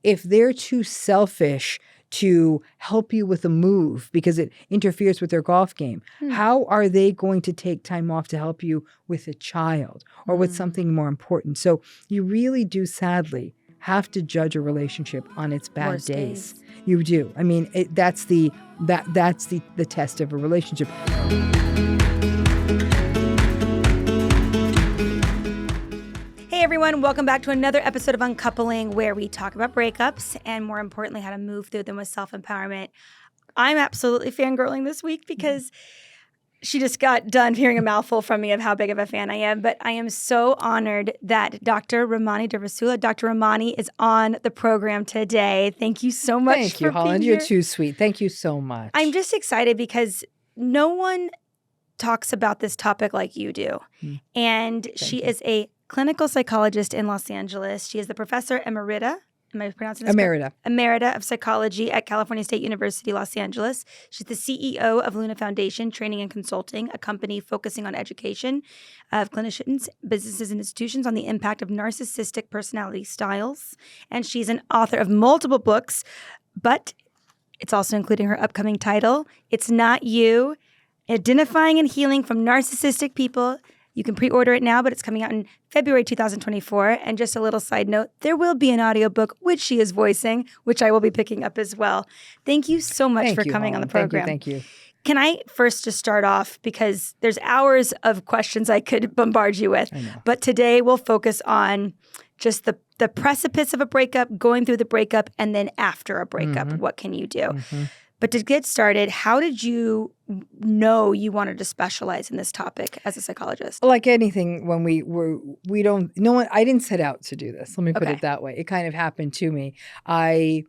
if they're too selfish to help you with a move because it interferes with their golf game, how are they going to take time off to help you with a child or with something more important? So you really do, sadly, have to judge a relationship on its bad Worst days. You do. I mean, that's the test of a relationship. Hey everyone, welcome back to another episode of UnCoupling, where we talk about breakups and, more importantly, how to move through them with self-empowerment. I'm absolutely fangirling this week because she just got done hearing a mouthful from me of how big of a fan I am. But I am so honored that Dr. Ramani Durvasula, Dr. Ramani, is on the program today. Thank you so much. Thank you, for Holland. being You're here. too sweet. Thank you so much. I'm just excited because no one talks about this topic like you do. And she is a clinical psychologist in Los Angeles. She is the professor emerita. Am I pronouncing this Emerita. correct? Emerita of Psychology at California State University, Los Angeles. She's the CEO of Luna Foundation Training and Consulting, a company focusing on education of clinicians, businesses, and institutions on the impact of narcissistic personality styles. And she's an author of multiple books, but it's also including her upcoming title, It's Not You, Identifying and Healing from Narcissistic People. You can pre-order it now, but it's coming out in February 2024. And just a little side note, there will be an audiobook, which she is voicing, which I will be picking up as well. Thank you so much for coming on the program. Thank you. Can I first just start off, because there's hours of questions I could bombard you with, but today we'll focus on just the precipice of a breakup, going through the breakup, and then after a breakup, what can you do? But to get started, how did you know you wanted to specialize in this topic as a psychologist? Like anything, when I didn't set out to do this. Let me put it that way. It kind of happened to me. I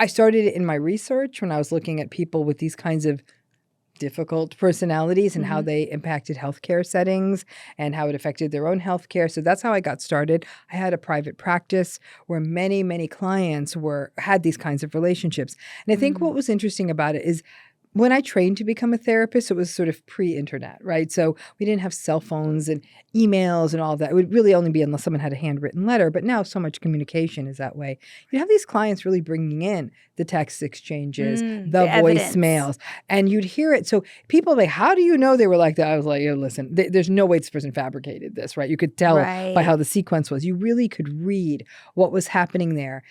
started in my research when I was looking at people with these kinds of difficult personalities and how they impacted healthcare settings and how it affected their own healthcare. So that's how I got started. I had a private practice where many, many clients had these kinds of relationships. And I think what was interesting about it is when I trained to become a therapist, it was sort of pre-internet, right? So we didn't have cell phones and emails and all of that. It would really only be unless someone had a handwritten letter. But now so much communication is that way. You have these clients really bringing in the text exchanges, the voicemails, and you'd hear it. So people like, how do you know they were like that? I was like, listen, there's no way this person fabricated this, right? You could tell by how the sequence was. You really could read what was happening there.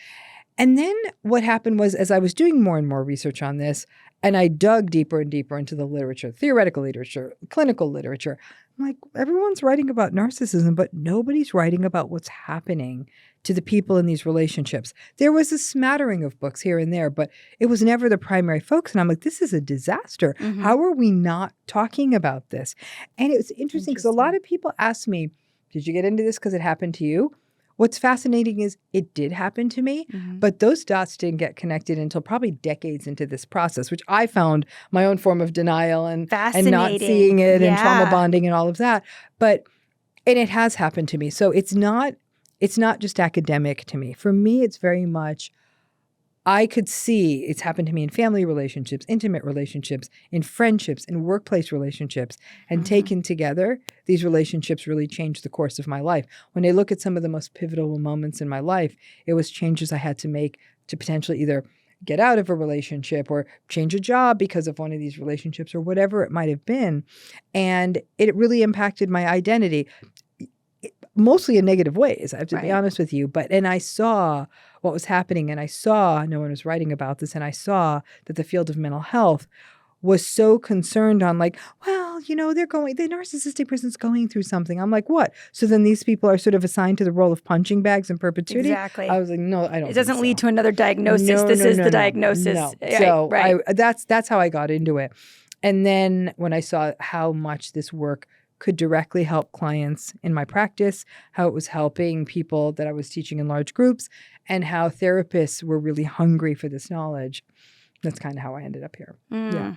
And then what happened was, as I was doing more and more research on this, and I dug deeper and deeper into the literature, theoretical literature, clinical literature, I'm like, everyone's writing about narcissism, but nobody's writing about what's happening to the people in these relationships. There was a smattering of books here and there, but it was never the primary focus. And I'm like, this is a disaster. How are we not talking about this? And it was interesting because a lot of people ask me, did you get into this because it happened to you? What's fascinating is it did happen to me, but those dots didn't get connected until probably decades into this process, which I found my own form of denial and not seeing it and trauma bonding and all of that. And it has happened to me. So it's not just academic to me. For me, it's very much, I could see it's happened to me in family relationships, intimate relationships, in friendships, in workplace relationships. And taken together, these relationships really changed the course of my life. When I look at some of the most pivotal moments in my life, it was changes I had to make to potentially either get out of a relationship or change a job because of one of these relationships or whatever it might have been. And it really impacted my identity. Mostly in negative ways, I have to be honest with you. And I saw what was happening, and I saw no one was writing about this, and I saw that the field of mental health was so concerned on like, well, the narcissistic person's going through something. I'm like, what? So then these people are sort of assigned to the role of punching bags in perpetuity? Exactly. I was like, no, I don't It doesn't lead to another diagnosis. This is the diagnosis. No. So that's how I got into it. And then when I saw how much this work could directly help clients in my practice, how it was helping people that I was teaching in large groups, and how therapists were really hungry for this knowledge. That's kind of how I ended up here. Yeah.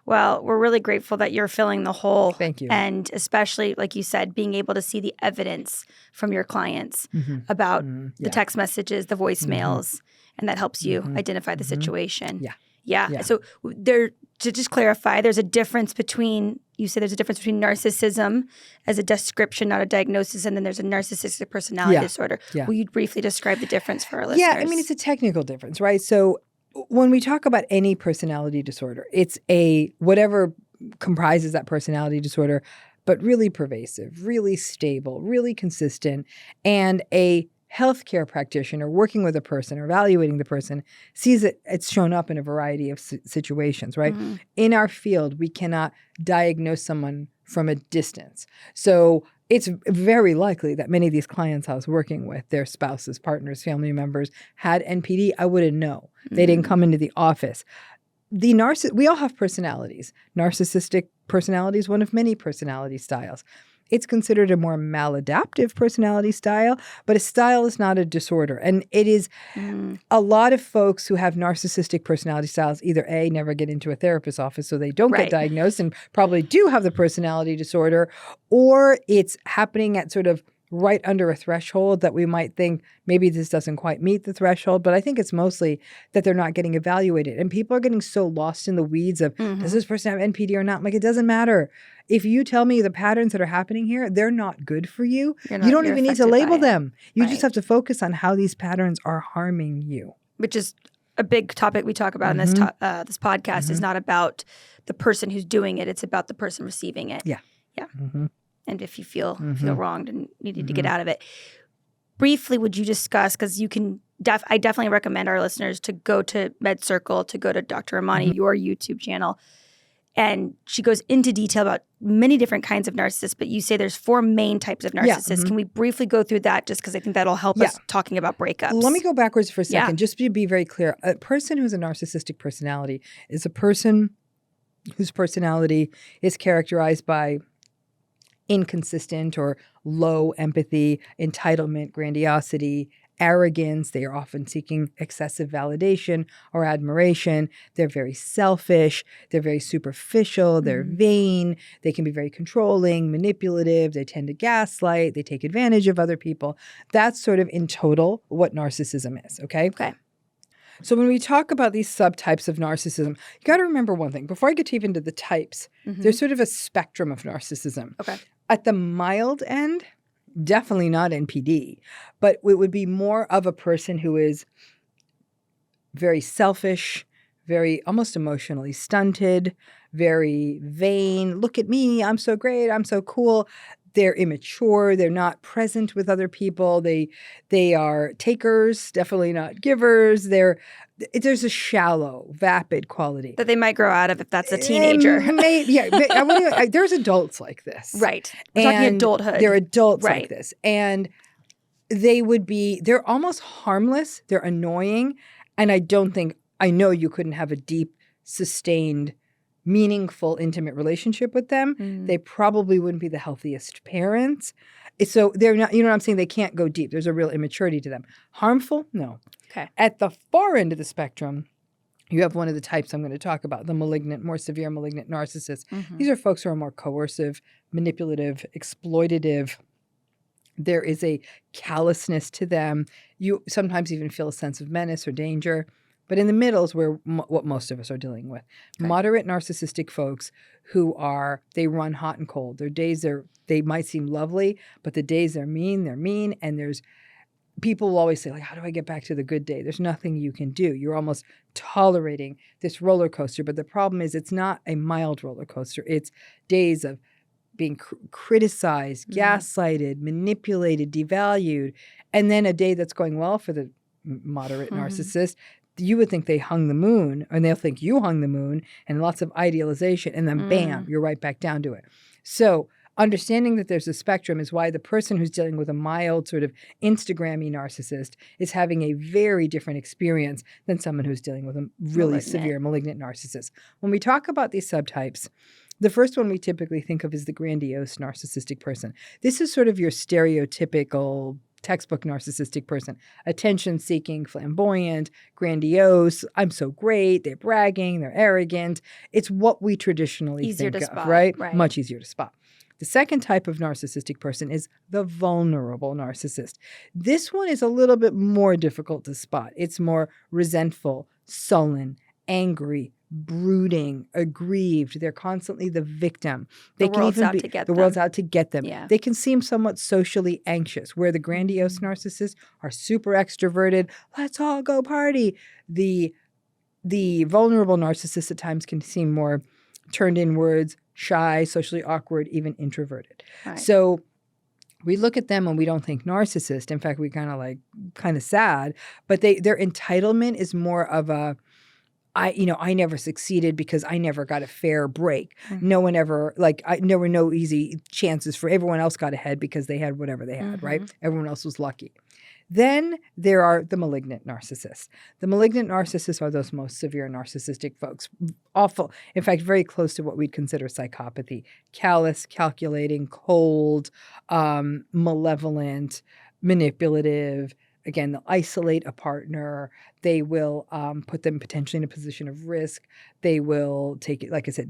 Well, we're really grateful that you're filling the hole. Thank you. And especially, like you said, being able to see the evidence from your clients about the text messages, the voicemails, and that helps you identify the situation. Yeah. So to just clarify, there's a difference between you say there's a difference between narcissism as a description, not a diagnosis, and then there's a narcissistic personality disorder. Yeah. Will you briefly describe the difference for our listeners? Yeah, I mean, it's a technical difference, right? So when we talk about any personality disorder, it's whatever comprises that personality disorder, but really pervasive, really stable, really consistent, and a healthcare practitioner working with a person or evaluating the person sees it's shown up in a variety of situations, right? Mm-hmm. In our field, we cannot diagnose someone from a distance. So it's very likely that many of these clients I was working with, their spouses, partners, family members had NPD. I wouldn't know. They didn't come into the office. We all have personalities. Narcissistic personality is one of many personality styles. It's considered a more maladaptive personality style, but a style is not a disorder. And it is a lot of folks who have narcissistic personality styles either A, never get into a therapist's office so they don't get diagnosed and probably do have the personality disorder, or it's happening at sort of right under a threshold that we might think maybe this doesn't quite meet the threshold. But I think it's mostly that they're not getting evaluated. And people are getting so lost in the weeds of, does this person have NPD or not? I'm like, it doesn't matter. If you tell me the patterns that are happening here, they're not good for you. You don't even need to label them. You just have to focus on how these patterns are harming you. Which is a big topic we talk about in this this podcast. Is not about the person who's doing it. It's about the person receiving it. Yeah. And if you feel wronged and needed to get out of it. Briefly, would you discuss, because you can I definitely recommend our listeners to go to MedCircle, to go to Dr. Ramani, your YouTube channel. And she goes into detail about many different kinds of narcissists, but you say there's 4 main types of narcissists. Can we briefly go through that just because I think that'll help us talking about breakups? Let me go backwards for a second, just to be very clear. A person who's a narcissistic personality is a person whose personality is characterized by inconsistent or low empathy, entitlement, grandiosity, arrogance. They are often seeking excessive validation or admiration. They're very selfish. They're very superficial. They're vain. They can be very controlling, manipulative. They tend to gaslight. They take advantage of other people. That's sort of in total what narcissism is, okay? Okay. So when we talk about these subtypes of narcissism, you got to remember one thing. Before I get even to the types, there's sort of a spectrum of narcissism. Okay. At the mild end, definitely not NPD, but it would be more of a person who is very selfish, very almost emotionally stunted, very vain. Look at me. I'm so great. I'm so cool. They're immature. They're not present with other people. They are takers, definitely not givers. There's a shallow, vapid quality that they might grow out of if that's a teenager. There's adults like this. Right. We're talking adulthood. They're adults like this. And they're almost harmless. They're annoying. And I know you couldn't have a deep, sustained, meaningful, intimate relationship with them. They probably wouldn't be the healthiest parents. So they're not, you know what I'm saying? They can't go deep. There's a real immaturity to them. Harmful? No. Okay. At the far end of the spectrum, you have one of the types I'm going to talk about, the more severe malignant narcissists. These are folks who are more coercive, manipulative, exploitative. There is a callousness to them. You sometimes even feel a sense of menace or danger. But in the middle is where what most of us are dealing with. Okay. Moderate narcissistic folks who they run hot and cold. Their days they might seem lovely, but the days they're mean, and people will always say, like, how do I get back to the good day? There's nothing you can do. You're almost tolerating this roller coaster. But the problem is it's not a mild roller coaster. It's days of being criticized, gaslighted, manipulated, devalued, and then a day that's going well for the moderate narcissist. You would think they hung the moon, and they'll think you hung the moon, and lots of idealization, and then bam, you're right back down to it. So understanding that there's a spectrum is why the person who's dealing with a mild sort of Instagram-y narcissist is having a very different experience than someone who's dealing with a really severe malignant narcissist. When we talk about these subtypes, the first one we typically think of is the grandiose narcissistic person. This is sort of your stereotypical textbook narcissistic person. Attention-seeking, flamboyant, grandiose. I'm so great. They're bragging. They're arrogant. It's what we traditionally think of, right? Much easier to spot. The second type of narcissistic person is the vulnerable narcissist. This one is a little bit more difficult to spot. It's more resentful, sullen, angry, brooding, aggrieved. They're constantly the victim. The world's out to get them. The world's out to get them. Yeah. They can seem somewhat socially anxious, where the grandiose narcissists are super extroverted. Let's all go party. The vulnerable narcissists at times can seem more turned inwards, shy, socially awkward, even introverted. Right. So we look at them and we don't think narcissist. In fact, we kind of sad, but their entitlement is more of a, I never succeeded because I never got a fair break. Mm-hmm. No one ever, there were no easy chances for everyone else got ahead because they had whatever they had, right? Everyone else was lucky. Then there are the malignant narcissists. The malignant narcissists are those most severe narcissistic folks. Awful. In fact, very close to what we'd consider psychopathy. Callous, calculating, cold, malevolent, manipulative. Again, they'll isolate a partner. They will put them potentially in a position of risk. They will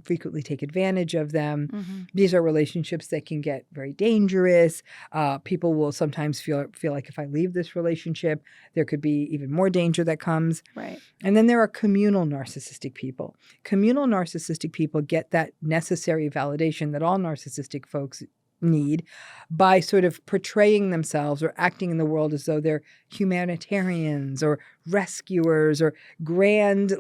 frequently take advantage of them. Mm-hmm. These are relationships that can get very dangerous. People will sometimes feel like if I leave this relationship, there could be even more danger that comes. Right. And then there are communal narcissistic people. Communal narcissistic people get that necessary validation that all narcissistic folks need by sort of portraying themselves or acting in the world as though they're humanitarians or rescuers or grand,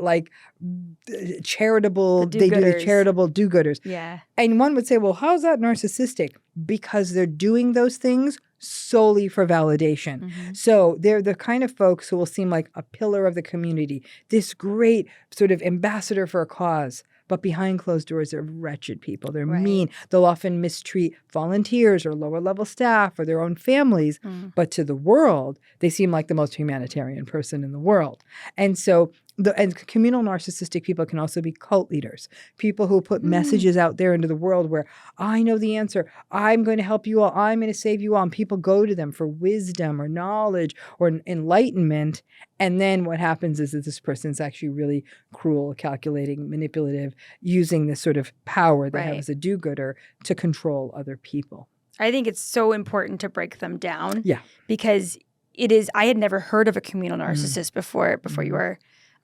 charitable, they do the charitable do-gooders. Yeah. And one would say, well, how's that narcissistic? Because they're doing those things solely for validation. Mm-hmm. So they're the kind of folks who will seem like a pillar of the community, this great sort of ambassador for a cause. But behind closed doors, they're wretched people. They're mean. They'll often mistreat volunteers or lower-level staff or their own families. But to the world, they seem like the most humanitarian person in the world. And so and communal narcissistic people can also be cult leaders, people who put messages out there into the world where I know the answer. I'm going to help you all. I'm going to save you all. And people go to them for wisdom or knowledge or enlightenment. And then what happens is that this person's actually really cruel, calculating, manipulative, using this sort of power they have as a do-gooder to control other people. I think it's so important to break them down. Yeah. Because I had never heard of a communal narcissist before your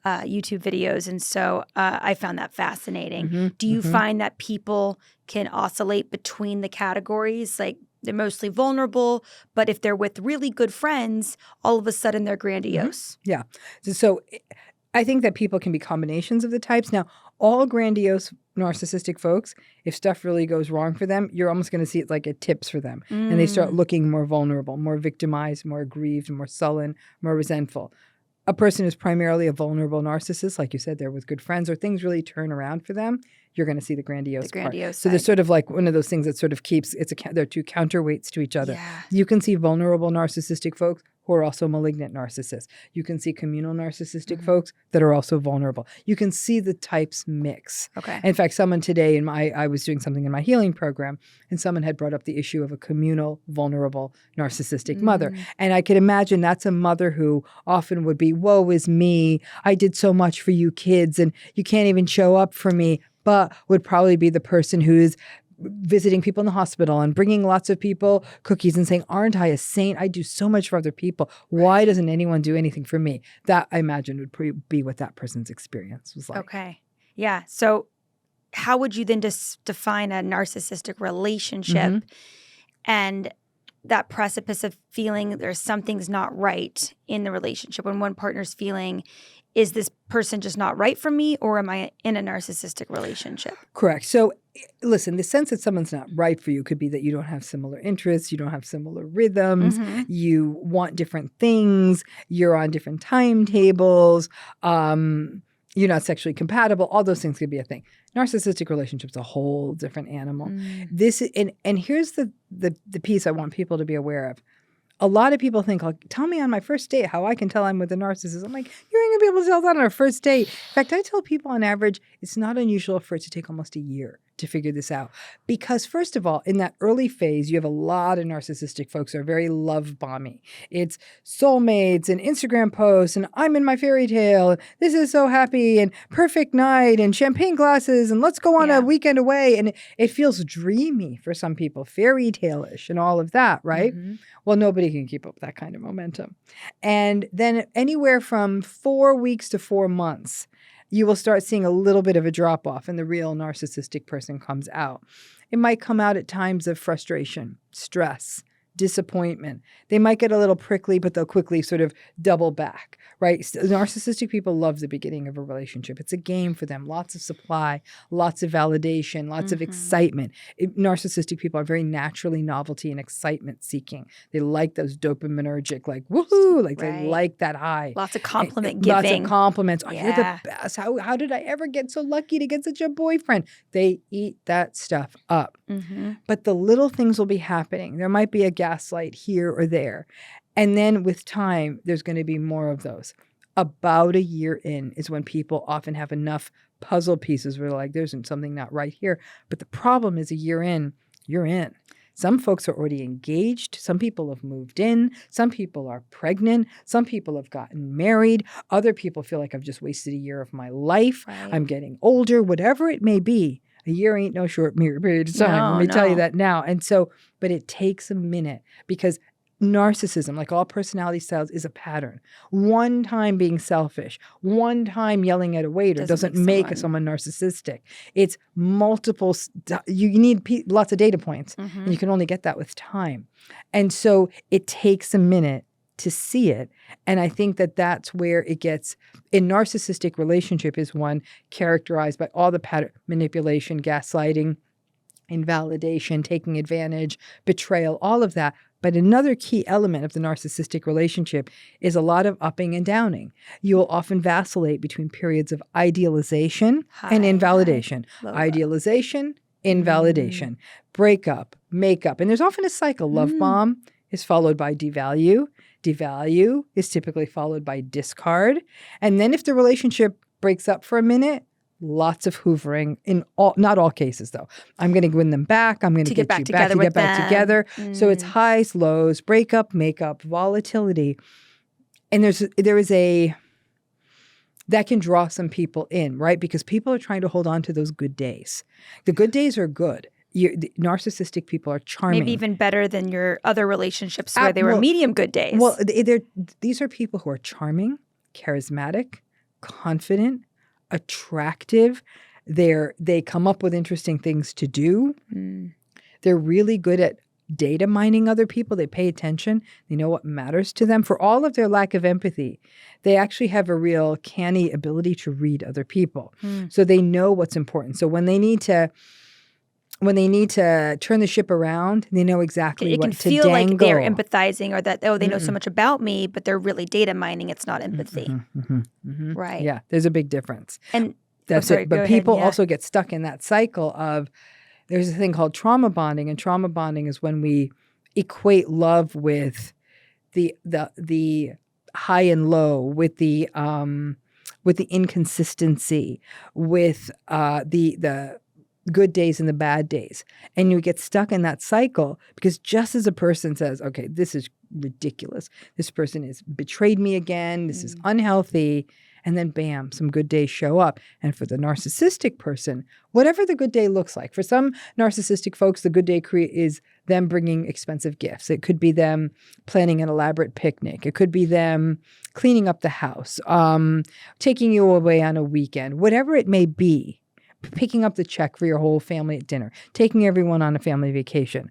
YouTube videos. And so I found that fascinating. Do you find that people can oscillate between the categories? Like they're mostly vulnerable, but if they're with really good friends, all of a sudden they're grandiose. Yeah. So I think that people can be combinations of the types. Now, all grandiose narcissistic folks, if stuff really goes wrong for them, you're almost going to see it like it tips for them. And they start looking more vulnerable, more victimized, more aggrieved, more sullen, more resentful. A person who's primarily a vulnerable narcissist, like you said, they're with good friends, or things really turn around for them, you're going to see the grandiose part. So there's sort of like one of those things that sort of keeps, they're two counterweights to each other. Yeah. You can see vulnerable narcissistic folks who are also malignant narcissists. You can see communal narcissistic folks that are also vulnerable. You can see the types mix. Okay. In fact, someone today I was doing something in my healing program, and someone had brought up the issue of a communal, vulnerable, narcissistic mother. And I could imagine that's a mother who often would be, woe is me, I did so much for you kids, and you can't even show up for me, but would probably be the person who's visiting people in the hospital and bringing lots of people cookies and saying, aren't I a saint? I do so much for other people. Why doesn't anyone do anything for me? That, I imagine, would be what that person's experience was like. Okay. Yeah. So how would you then define a narcissistic relationship and that precipice of feeling there's something's not right in the relationship when one partner's feeling, is this person just not right for me, or am I in a narcissistic relationship? Correct. So listen, the sense that someone's not right for you could be that you don't have similar interests, you don't have similar rhythms, you want different things, you're on different timetables, you're not sexually compatible. All those things could be a thing. Narcissistic relationships a whole different animal. This and here's the piece I want people to be aware of. A lot of people think, like, tell me on my first date how I can tell I'm with a narcissist. I'm like, you're going to be able to tell that on our first date. In fact, I tell people on average, it's not unusual for it to take almost a year to figure this out. Because first of all, in that early phase, you have a lot of narcissistic folks who are very love-bomby. It's soulmates and Instagram posts and I'm in my fairy tale. This is so happy and perfect night and champagne glasses and let's go on a weekend away. And it feels dreamy for some people, fairy tale-ish and all of that, right? Well, nobody can keep up that kind of momentum. And then anywhere from 4 weeks to 4 months, you will start seeing a little bit of a drop off and the real narcissistic person comes out. It might come out at times of frustration, stress, disappointment. They might get a little prickly, but they'll quickly sort of double back, right? Narcissistic people love the beginning of a relationship. It's a game for them. Lots of supply, lots of validation, lots of excitement. Narcissistic people are very naturally novelty and excitement seeking. They like those dopaminergic, like woohoo, like they like that high. Lots of compliment giving. Lots of compliments. Oh, you're the best. How did I ever get so lucky to get such a boyfriend? They eat that stuff up. But the little things will be happening. There might be a gaslight here or there. And then with time, there's going to be more of those. About a year in is when people often have enough puzzle pieces where they're like, there's something not right here. But the problem is a year in, you're in. Some folks are already engaged. Some people have moved in. Some people are pregnant. Some people have gotten married. Other people feel like I've just wasted a year of my life. I'm getting older, whatever it may be. A year ain't no short period of time. Let me tell you that now. And so, but it takes a minute because narcissism, like all personality styles, is a pattern. One time being selfish, one time yelling at a waiter doesn't make someone narcissistic. It's multiple. You need lots of data points, and you can only get that with time. And so it takes a minute to see it. And I think that that's where it gets, a narcissistic relationship is one characterized by all the pattern, manipulation, gaslighting, invalidation, taking advantage, betrayal, all of that. But another key element of the narcissistic relationship is a lot of upping and downing. You will often vacillate between periods of idealization and invalidation. Idealization, invalidation, breakup, makeup. And there's often a cycle. Love bomb is followed by devalue. Devalue is typically followed by discard. And then if the relationship breaks up for a minute, lots of hoovering in all, not all cases though. I'm going to win them back. I'm going to get you back to get back together. So it's highs, lows, breakup, makeup, volatility. And there is a, that can draw some people in, right? Because people are trying to hold on to those good days. The good days are good. The narcissistic people are charming. Maybe even better than your other relationships where they were medium good days. Well, these are people who are charming, charismatic, confident, attractive. They come up with interesting things to do. They're really good at data mining other people. They pay attention. They know what matters to them. For all of their lack of empathy, they actually have a real canny ability to read other people. So they know what's important. So when they need to turn the ship around, they know exactly what to dangle. It can feel like they're empathizing or that, they know so much about me, but they're really data mining. It's not empathy. Right. Yeah, there's a big difference. And that's it. But people also get stuck in that cycle of, there's a thing called trauma bonding, and trauma bonding is when we equate love with the high and low, with the inconsistency, with the good days and the bad days. And you get stuck in that cycle because just as a person says, okay, this is ridiculous. This person has betrayed me again. This is unhealthy. And then bam, some good days show up. And for the narcissistic person, whatever the good day looks like, for some narcissistic folks, the good day is them bringing expensive gifts. It could be them planning an elaborate picnic. It could be them cleaning up the house, taking you away on a weekend, whatever it may be. Picking up the check for your whole family at dinner, taking everyone on a family vacation.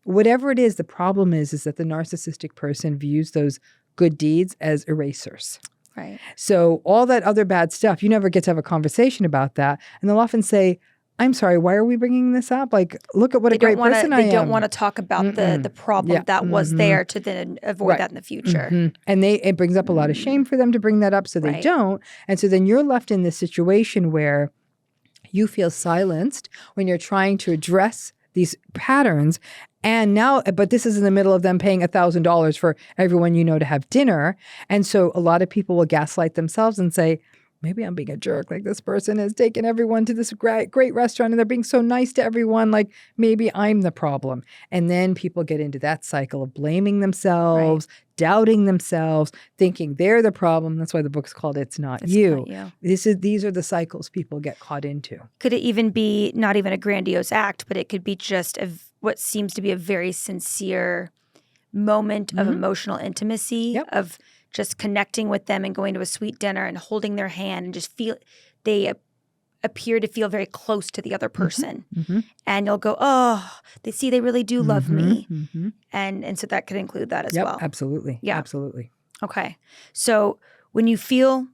Whatever it is, the problem is that the narcissistic person views those good deeds as erasers. Right. So all that other bad stuff, you never get to have a conversation about that. And they'll often say, I'm sorry, why are we bringing this up? Like, look at what a great person I am. They don't want to talk about the problem that was there to then avoid that in the future. And it brings up a lot of shame for them to bring that up, so they don't. And so then you're left in this situation where you feel silenced when you're trying to address these patterns. And now, but this is in the middle of them paying $1,000 for everyone you know to have dinner. And so a lot of people will gaslight themselves and say, maybe I'm being a jerk. Like, this person has taken everyone to this great restaurant and they're being so nice to everyone. Like, maybe I'm the problem. And then people get into that cycle of blaming themselves, doubting themselves, thinking they're the problem. That's why the book's called It's Not You. These are the cycles people get caught into. Could it even be not even a grandiose act, but it could be just what seems to be a very sincere moment of emotional intimacy, of just connecting with them and going to a sweet dinner and holding their hand and just they appear to feel very close to the other person. And you'll go, oh, they really do love me. And so that could include that as well. Absolutely. Yeah. Absolutely. Okay. So when you feel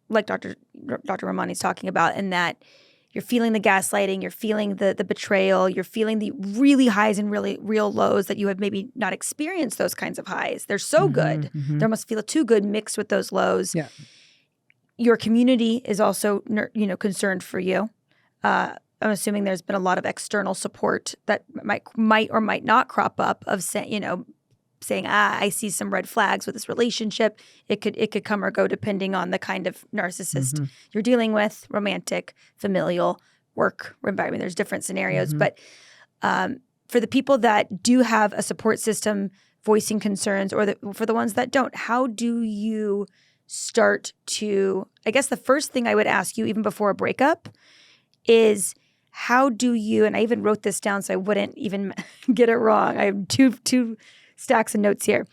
like Dr. Ramani's talking about, in that you're feeling the gaslighting, you're feeling the betrayal, you're feeling the really highs and really real lows that you have maybe not experienced those kinds of highs. They're so good. They must feel too good mixed with those lows. Yeah. Your community is also, concerned for you. I'm assuming there's been a lot of external support that might or might not crop up of saying, I see some red flags with this relationship. It could come or go depending on the kind of narcissist you're dealing with, romantic, familial, work environment. There's different scenarios. But for the people that do have a support system voicing concerns, or for the ones that don't, how do you start to, I guess the first thing I would ask you even before a breakup is, how do you, and I even wrote this down so I wouldn't even get it wrong. I have two stacks of notes here.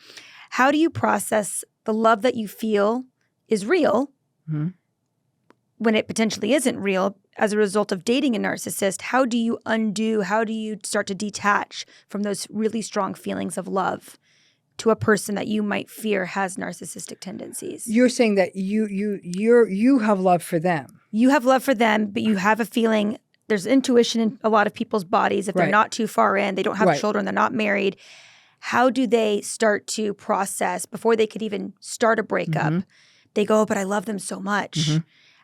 How do you process the love that you feel is real when it potentially isn't real as a result of dating a narcissist? How do you start to detach from those really strong feelings of love to a person that you might fear has narcissistic tendencies? You're saying that you have love for them. You have love for them, but you have a feeling, there's intuition in a lot of people's bodies. If they're not too far in, they don't have children, they're not married. How do they start to process before they could even start a breakup? They go, oh, but I love them so much.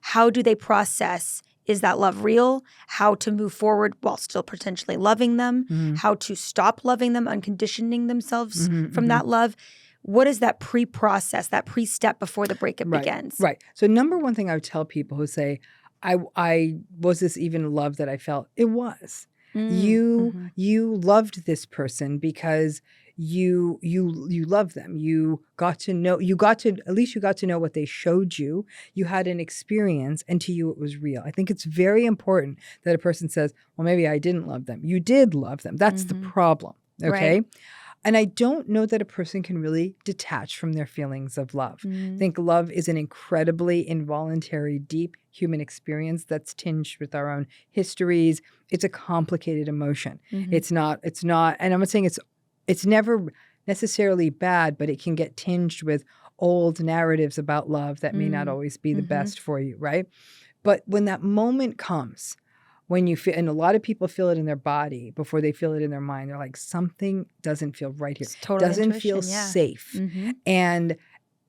How do they process, is that love real? How to move forward while still potentially loving them? How to stop loving them, unconditioning themselves from that love? What is that pre-process, that pre-step before the breakup begins? Right. So number one thing I would tell people who say, I was this even love that I felt? It was. You loved this person because you love them. At least you got to know what they showed you. You had an experience, and to you it was real. I think it's very important that a person says, well, maybe I didn't love them. You did love them. That's the problem. Okay. Right. And I don't know that a person can really detach from their feelings of love. I think love is an incredibly involuntary, deep human experience that's tinged with our own histories. It's a complicated emotion. It's not, and I'm not saying it's never necessarily bad, but it can get tinged with old narratives about love that may not always be the best for you, right? But when that moment comes, when you feel, and a lot of people feel it in their body before they feel it in their mind, they're like, something doesn't feel right here. Doesn't feel safe. And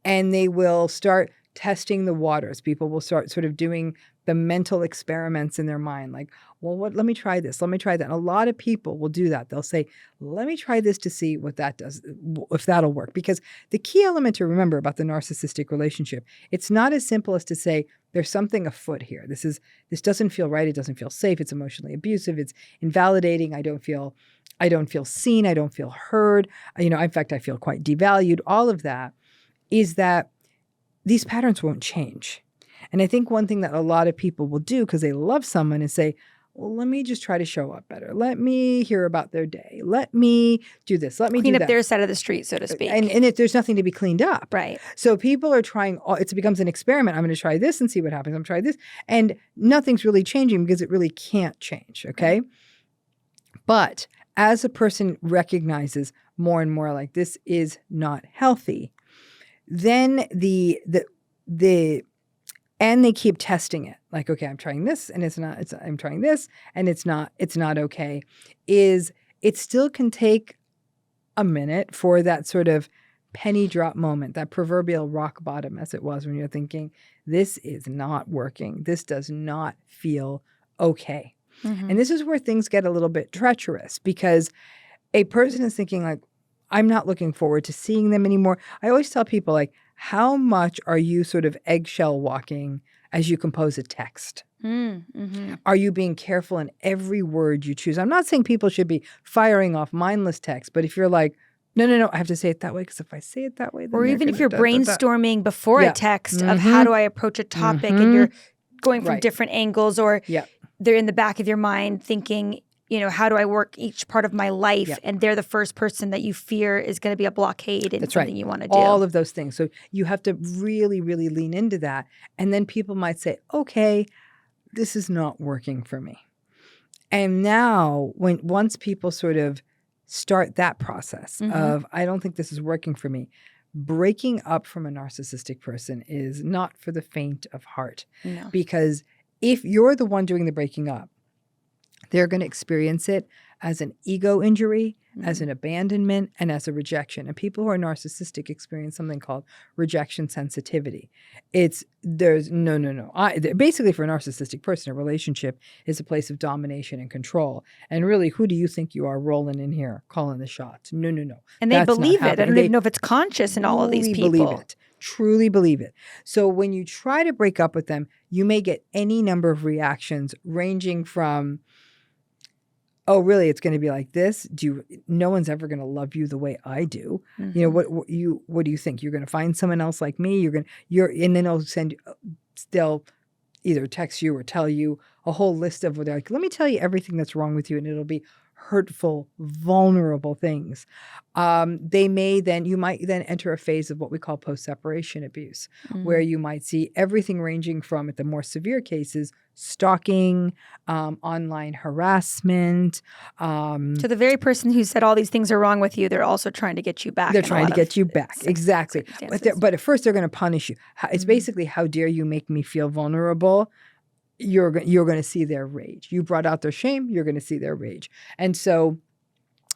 they will start testing the waters. People will start sort of doing the mental experiments in their mind, like, well, let me try this, let me try that. And a lot of people will do that. They'll say, let me try this to see what that does, if that'll work. Because the key element to remember about the narcissistic relationship, it's not as simple as to say, there's something afoot here. This doesn't feel right. It doesn't feel safe. It's emotionally abusive. It's invalidating. I don't feel seen. I don't feel heard. In fact, I feel quite devalued. All of that is that these patterns won't change. And I think one thing that a lot of people will do because they love someone is say, well, let me just try to show up better. Let me hear about their day. Let me do this. Let me clean do up that. Their side of the street, so to speak. And there's nothing to be cleaned up. Right. So people are trying, it becomes an experiment. I'm going to try this and see what happens. I'm going to try this. And nothing's really changing because it really can't change. Okay. But as a person recognizes more and more like this is not healthy, then and they keep testing it. Like, okay, I'm trying this and I'm trying this and it's not okay. It still can take a minute for that sort of penny drop moment, that proverbial rock bottom as it was when you're thinking, this is not working. This does not feel okay. And this is where things get a little bit treacherous because a person is thinking like, I'm not looking forward to seeing them anymore. I always tell people like, how much are you sort of eggshell walking as you compose a text? Are you being careful in every word you choose? I'm not saying people should be firing off mindless text, but if you're like, no, I have to say it that way because if I say it that way, then or even if you're brainstorming before a text of how do I approach a topic and you're going from different angles, or they're in the back of your mind thinking, how do I work each part of my life? And they're the first person that you fear is going to be a blockade in something you want to do. All of those things. So you have to really, really lean into that. And then people might say, okay, this is not working for me. And now once people sort of start that process of, I don't think this is working for me, breaking up from a narcissistic person is not for the faint of heart. No. Because if you're the one doing the breaking up, they're going to experience it as an ego injury, as an abandonment, and as a rejection. And people who are narcissistic experience something called rejection sensitivity. There's no. Basically, for a narcissistic person, a relationship is a place of domination and control. And really, who do you think you are rolling in here, calling the shots? No. And they believe it. I don't even know if it's conscious in all of these people. Believe it. Truly believe it. So when you try to break up with them, you may get any number of reactions ranging from, oh, really? It's going to be like this? No one's ever going to love you the way I do. What do you think? You're going to find someone else like me? And then they'll either text you or tell you a whole list of what they're like, let me tell you everything that's wrong with you. And it'll be hurtful, vulnerable things. You might then enter a phase of what we call post-separation abuse, where you might see everything ranging from, at the more severe cases, stalking, online harassment. To the very person who said all these things are wrong with you, they're also trying to get you back. They're trying to get you back. Exactly. But at first they're going to punish you. It's basically, how dare you make me feel vulnerable? You're going to see their rage. You brought out their shame, you're going to see their rage. And so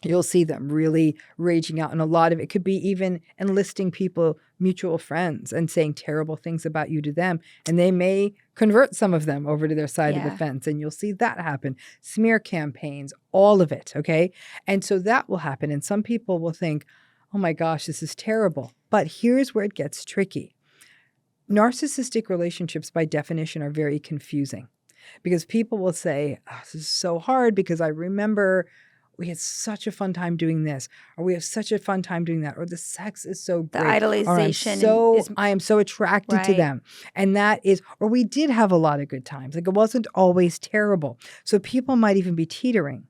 you'll see them really raging out. And a lot of it could be even enlisting people, mutual friends, and saying terrible things about you to them. And they may convert some of them over to their side of the fence. And you'll see that happen. Smear campaigns, all of it, okay? And so that will happen. And some people will think, oh my gosh, this is terrible. But here's where it gets tricky. Narcissistic relationships, by definition, are very confusing, because people will say, oh, this is so hard because I remember we had such a fun time doing this, or we have such a fun time doing that, or the sex is so great. The idolization. I am so attracted to them. And that is, or we did have a lot of good times. Like, it wasn't always terrible. So people might even be teetering.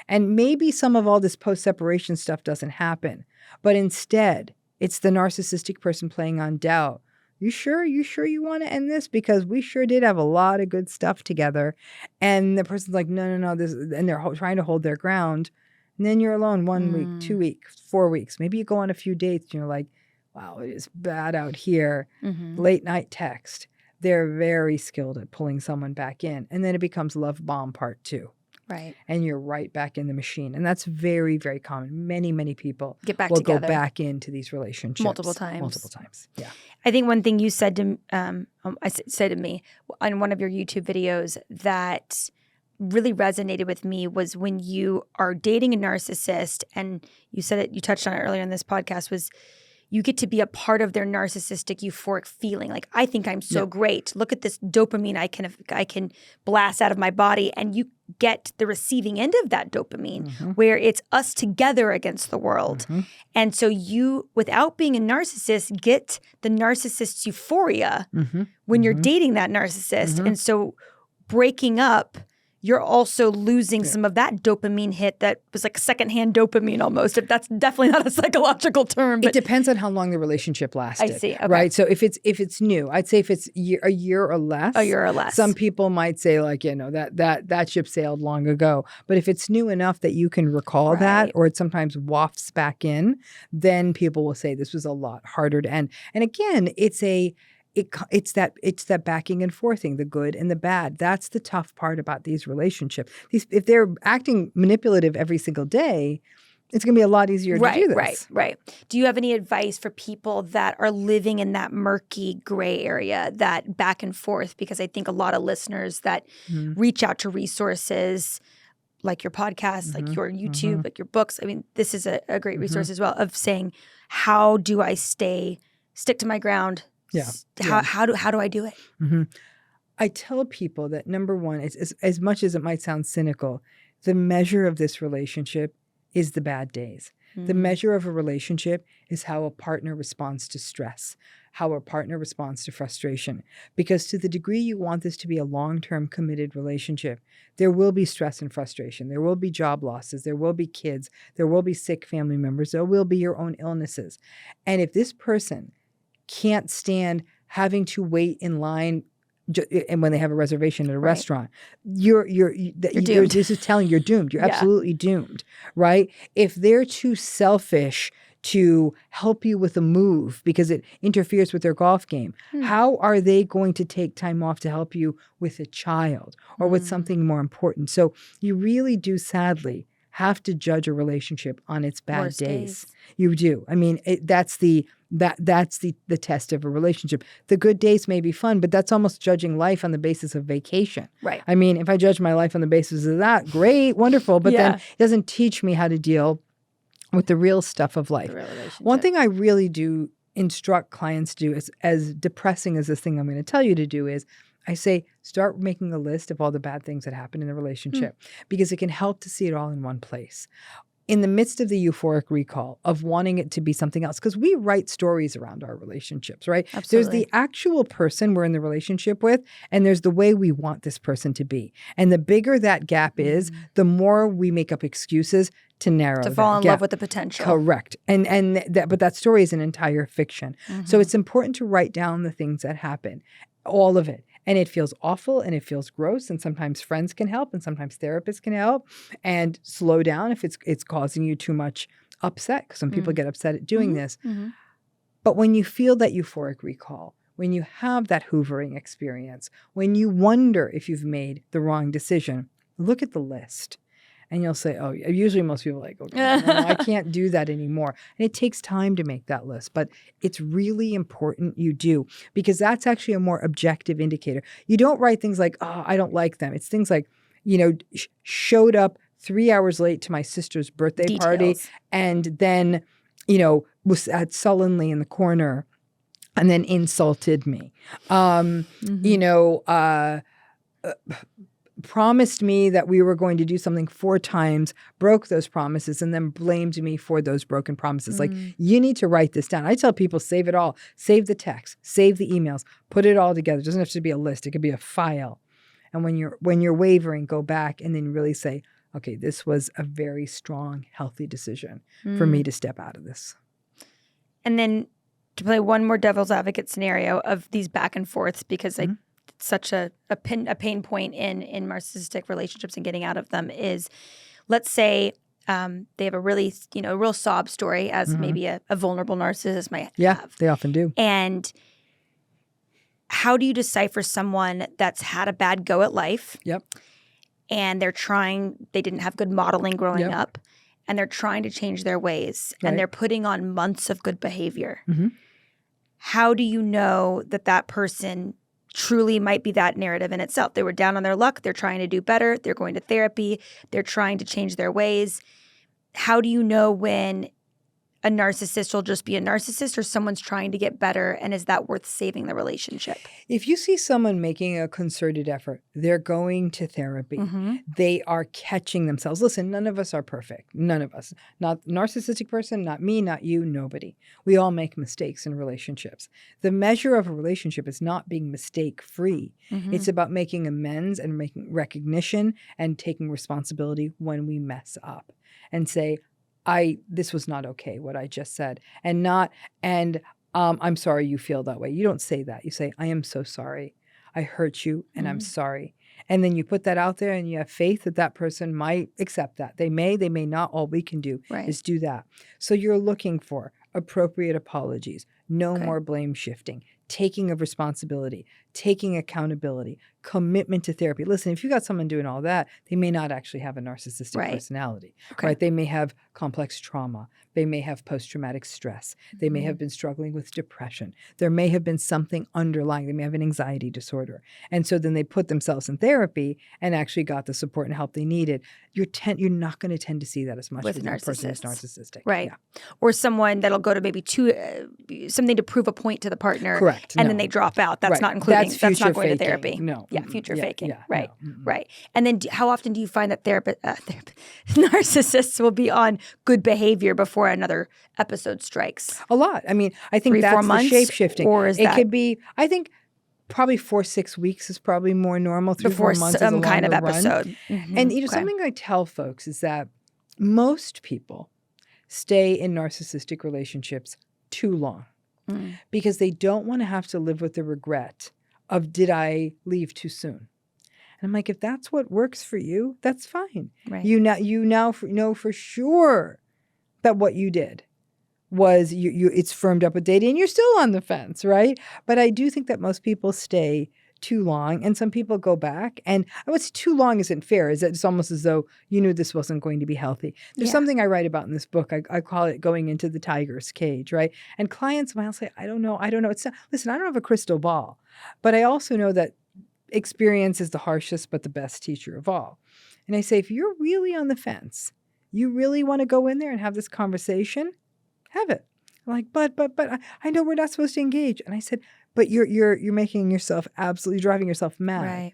And maybe some of all this post-separation stuff doesn't happen, but instead it's the narcissistic person playing on doubt. You sure you want to end this? Because we sure did have a lot of good stuff together. And the person's like, no. And they're trying to hold their ground. And then you're alone 1 week, 2 weeks, 4 weeks. Maybe you go on a few dates and you're like, wow, it is bad out here. Late night text. They're very skilled at pulling someone back in. And then it becomes love bomb part 2. Right. And you're right back in the machine. And that's very, very common. Many, many people will go back into these relationships. Multiple times. Yeah. I think one thing you said to me on one of your YouTube videos that really resonated with me was when you are dating a narcissist, and you said it, you touched on it earlier in this podcast, was you get to be a part of their narcissistic euphoric feeling. Like, I think I'm so great. Look at this dopamine I can blast out of my body. And you get the receiving end of that dopamine, where it's us together against the world. And so you, without being a narcissist, get the narcissist's euphoria when you're dating that narcissist. And so breaking up, you're also losing some of that dopamine hit that was like secondhand dopamine almost. That's definitely not a psychological term. But it depends on how long the relationship lasted. I see. Okay. Right. So if it's new, I'd say if it's a year or less. A year or less. Some people might say, like, that ship sailed long ago. But if it's new enough that you can recall that, or it sometimes wafts back in, then people will say this was a lot harder to end. And again, it's that backing and forthing, the good and the bad. That's the tough part about these relationships. If they're acting manipulative every single day, it's going to be a lot easier to do this. Right. Do you have any advice for people that are living in that murky gray area, that back and forth? Because I think a lot of listeners that reach out to resources like your podcast, like your YouTube, like your books. I mean, this is a great resource as well, of saying, how do I stick to my ground? Yeah. How do I do it? I tell people that, number one, as much as it might sound cynical, the measure of this relationship is the bad days. The measure of a relationship is how a partner responds to stress, how a partner responds to frustration. Because to the degree you want this to be a long-term committed relationship, there will be stress and frustration. There will be job losses. There will be kids. There will be sick family members. There will be your own illnesses. And if this person can't stand having to wait in line and when they have a reservation at a restaurant, you're doomed. This is telling you're doomed. You're absolutely doomed, right? If they're too selfish to help you with a move because it interferes with their golf game, how are they going to take time off to help you with a child or with something more important? So you really do, sadly, have to judge a relationship on its bad days. You do. I mean, that's the test of a relationship. The good days may be fun, but that's almost judging life on the basis of vacation. Right. I mean, if I judge my life on the basis of that, great, wonderful, but then it doesn't teach me how to deal with the real stuff of life. One thing I really do instruct clients to do is, as depressing as this thing I'm going to tell you to do is, I say, start making a list of all the bad things that happen in the relationship because it can help to see it all in one place. In the midst of the euphoric recall of wanting it to be something else, because we write stories around our relationships, right? Absolutely. There's the actual person we're in the relationship with, and there's the way we want this person to be. And the bigger that gap is, the more we make up excuses to narrow to fall in gap. love with the potential. Correct. But that story is an entire fiction. So it's important to write down the things that happen, all of it. And it feels awful and it feels gross. And sometimes friends can help and sometimes therapists can help. And slow down if it's causing you too much upset, because some people get upset at doing this. But when you feel that euphoric recall, when you have that hoovering experience, when you wonder if you've made the wrong decision, look at the list. And you'll say, oh, usually most people are like, okay, no, I can't do that anymore. And it takes time to make that list, but it's really important you do, because that's actually a more objective indicator. You don't write things like, oh, I don't like them. It's things like, showed up 3 hours late to my sister's birthday party and then, was sat sullenly in the corner and then insulted me. Promised me that we were going to do something 4 times, broke those promises, and then blamed me for those broken promises. Like, you need to write this down. I tell people, save it all. Save the text, save the emails, put it all together. It doesn't have to be a list. It could be a file. And when you're wavering, go back and then really say, okay, this was a very strong, healthy decision for me to step out of this. And then to play one more devil's advocate scenario of these back and forths, because such a pain point in narcissistic relationships and getting out of them is, let's say they have a really, a real sob story, as maybe a vulnerable narcissist might have. Yeah, they often do. And how do you decipher someone that's had a bad go at life? Yep. And they didn't have good modeling growing up, and they're trying to change their ways, and they're putting on months of good behavior. How do you know that person truly might be that narrative in itself? They were down on their luck. They're trying to do better. They're going to therapy. They're trying to change their ways. How do you know when a narcissist will just be a narcissist or someone's trying to get better, and is that worth saving the relationship? If you see someone making a concerted effort, they're going to therapy. They are catching themselves. Listen, none of us are perfect. None of us. Not a narcissistic person, not me, not you, nobody. We all make mistakes in relationships. The measure of a relationship is not being mistake-free. It's about making amends and making recognition and taking responsibility when we mess up and say, this was not okay, what I just said. I'm sorry you feel that way. You don't say that. You say, I am so sorry. I hurt you and I'm sorry. And then you put that out there and you have faith that person might accept that. They may not. All we can do is do that. So you're looking for appropriate apologies, no more blame shifting, taking of responsibility, taking accountability, commitment to therapy. Listen, if you got someone doing all that, they may not actually have a narcissistic personality, right? They may have complex trauma. They may have post-traumatic stress. They may have been struggling with depression. There may have been something underlying. They may have an anxiety disorder. And so then they put themselves in therapy and actually got the support and help they needed. You're not going to tend to see that as much with as a person who's narcissistic. Right. Yeah. Or someone that'll go to maybe 2 something to prove a point to the partner. Correct. And then they drop out. That's not including. That's not going to therapy. No. Yeah, future faking. Yeah, right. No. Right. And then how often do you find that narcissists will be on good behavior before another episode strikes? A lot. I mean, I think 3-4 that's months, the shape-shifting. Or is it could be, I think, probably 4-6 weeks is probably more normal. 3-4 months is a longer kind of run. episode. Mm-hmm. And something I tell folks is that most people stay in narcissistic relationships too long because they don't want to have to live with the regret of, did I leave too soon? And I'm like, if that's what works for you, that's fine. Right. You now know for sure that what you did was it's firmed up with dating and you're still on the fence, right? But I do think that most people stay too long and some people go back. And I would say too long isn't fair. It's almost as though you knew this wasn't going to be healthy. There's something I write about in this book. I call it going into the tiger's cage, right? And clients might say, I don't know. It's not, listen, I don't have a crystal ball, but I also know that experience is the harshest but the best teacher of all. And I say, if you're really on the fence, you really want to go in there and have this conversation, have it. I'm like, but I know we're not supposed to engage. And I said, but you're making yourself absolutely driving yourself mad. Right.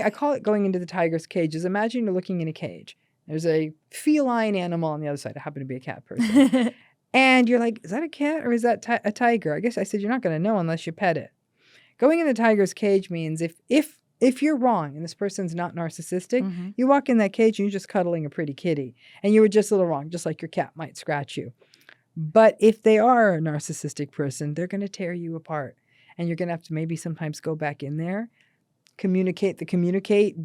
I call it going into the tiger's cage. Is imagine you're looking in a cage. There's a feline animal on the other side. I happen to be a cat person. And you're like, is that a cat or is that a tiger? I guess I said, you're not going to know unless you pet it. Going in the tiger's cage means if you're wrong and this person's not narcissistic, you walk in that cage and you're just cuddling a pretty kitty. And you were just a little wrong, just like your cat might scratch you. But if they are a narcissistic person, they're going to tear you apart. And you're going to have to maybe sometimes go back in there, communicate,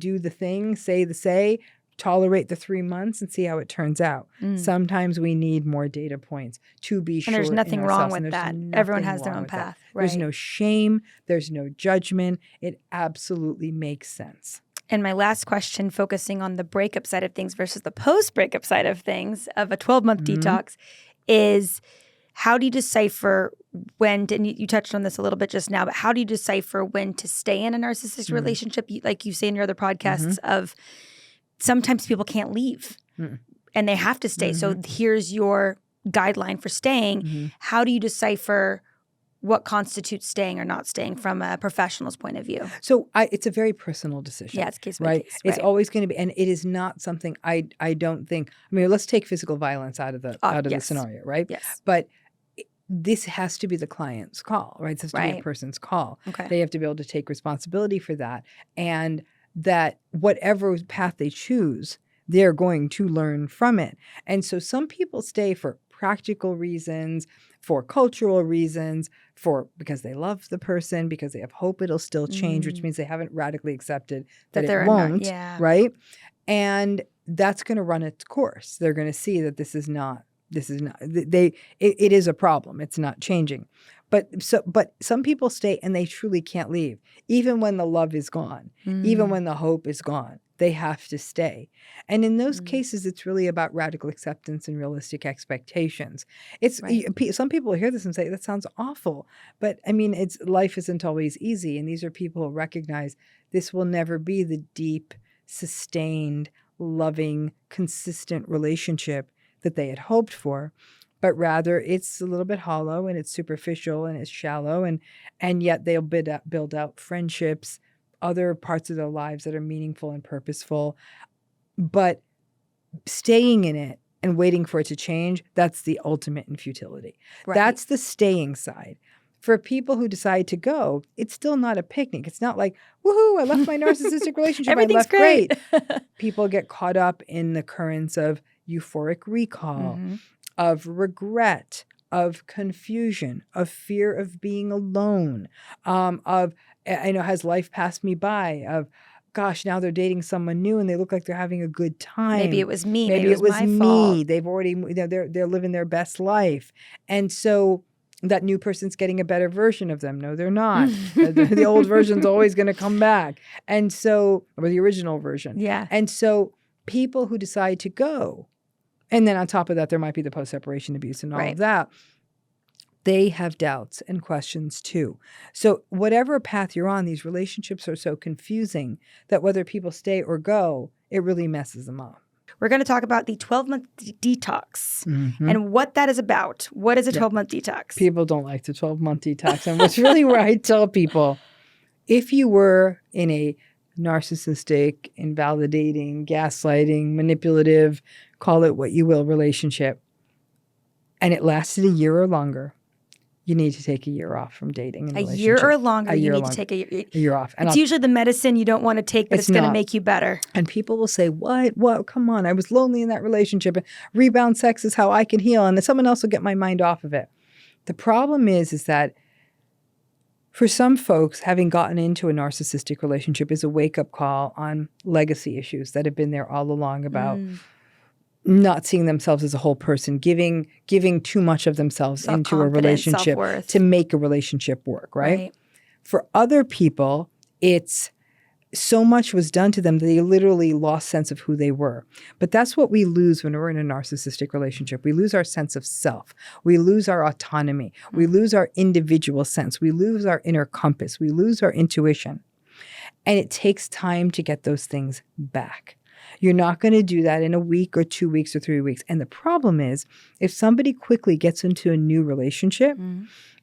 do the thing, say the say, tolerate the 3 months and see how it turns out. Sometimes we need more data points to be sure. And there's nothing wrong with that. Everyone has their own path. Right? There's no shame. There's no judgment. It absolutely makes sense. And my last question, focusing on the breakup side of things versus the post-breakup side of things of a 12-month detox, is how do you decipher when, and you touched on this a little bit just now, but how do you decipher when to stay in a narcissistic relationship? Like you say in your other podcasts of sometimes people can't leave and they have to stay. So here's your guideline for staying. How do you decipher what constitutes staying or not staying from a professional's point of view? So it's a very personal decision. Yeah, it's case by case. It's always going to be, and it is not something I don't think. I mean, let's take physical violence out of the scenario, right? Yes. But this has to be the client's call, right? This has to be a person's call. Okay. They have to be able to take responsibility for that, and that whatever path they choose, they're going to learn from it. And so some people stay for practical reasons, for cultural reasons, because they love the person, because they have hope it'll still change, which means they haven't radically accepted that it won't, right? And that's going to run its course. They're going to see that it is a problem. It's not changing. But some people stay and they truly can't leave, even when the love is gone, even when the hope is gone. They have to stay. And in those cases, it's really about radical acceptance and realistic expectations. Some people hear this and say, that sounds awful. But I mean, life isn't always easy. And these are people who recognize this will never be the deep, sustained, loving, consistent relationship that they had hoped for. But rather, it's a little bit hollow and it's superficial and it's shallow. And yet they'll build out friendships, other parts of their lives that are meaningful and purposeful. But staying in it and waiting for it to change, that's the ultimate in futility. Right. That's the staying side. For people who decide to go, it's still not a picnic. It's not like, woohoo, I left my narcissistic relationship. Everything's great. People get caught up in the currents of euphoric recall, of regret, of confusion, of fear of being alone, has life passed me by, of, gosh, now they're dating someone new and they look like they're having a good time. Maybe it was me. Maybe it was my me. Fault. They've already, they're living their best life. And so that new person's getting a better version of them. No, they're not. The old version's always going to come back. And so, or the original version. Yeah. And so people who decide to go, and then on top of that, there might be the post-separation abuse and all of that. They have doubts and questions too. So whatever path you're on, these relationships are so confusing that whether people stay or go, it really messes them up. we're going to talk about the 12-month detox and what that is about. What is a 12-month detox? People don't like the 12-month detox. And what's really where I tell people, if you were in a narcissistic, invalidating, gaslighting, manipulative, call it what you will, relationship, and it lasted a year or longer, you need to take a year off from dating and relationship. A year or longer, you need to take a year off. And it's usually the medicine you don't want to take, but it's going to make you better. And people will say, what? Come on. I was lonely in that relationship. And rebound sex is how I can heal. And someone else will get my mind off of it. The problem is that for some folks, having gotten into a narcissistic relationship is a wake-up call on legacy issues that have been there all along about not seeing themselves as a whole person, giving too much of themselves into a relationship to make a relationship work, right? For other people, it's so much was done to them that they literally lost sense of who they were. But that's what we lose when we're in a narcissistic relationship. We lose our sense of self. We lose our autonomy. We lose our individual sense. We lose our inner compass. We lose our intuition. And it takes time to get those things back. You're not going to do that in a week or 2 weeks or 3 weeks. And the problem is, if somebody quickly gets into a new relationship,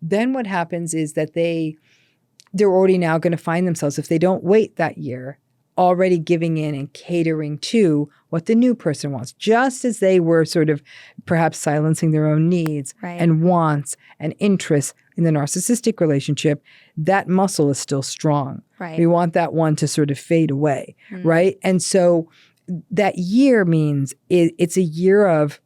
then what happens is that they're already now going to find themselves, if they don't wait that year, already giving in and catering to what the new person wants, just as they were sort of perhaps silencing their own needs and wants and interests in the narcissistic relationship. That muscle is still strong. We want that one to sort of fade away, right? And so that year means it's a year of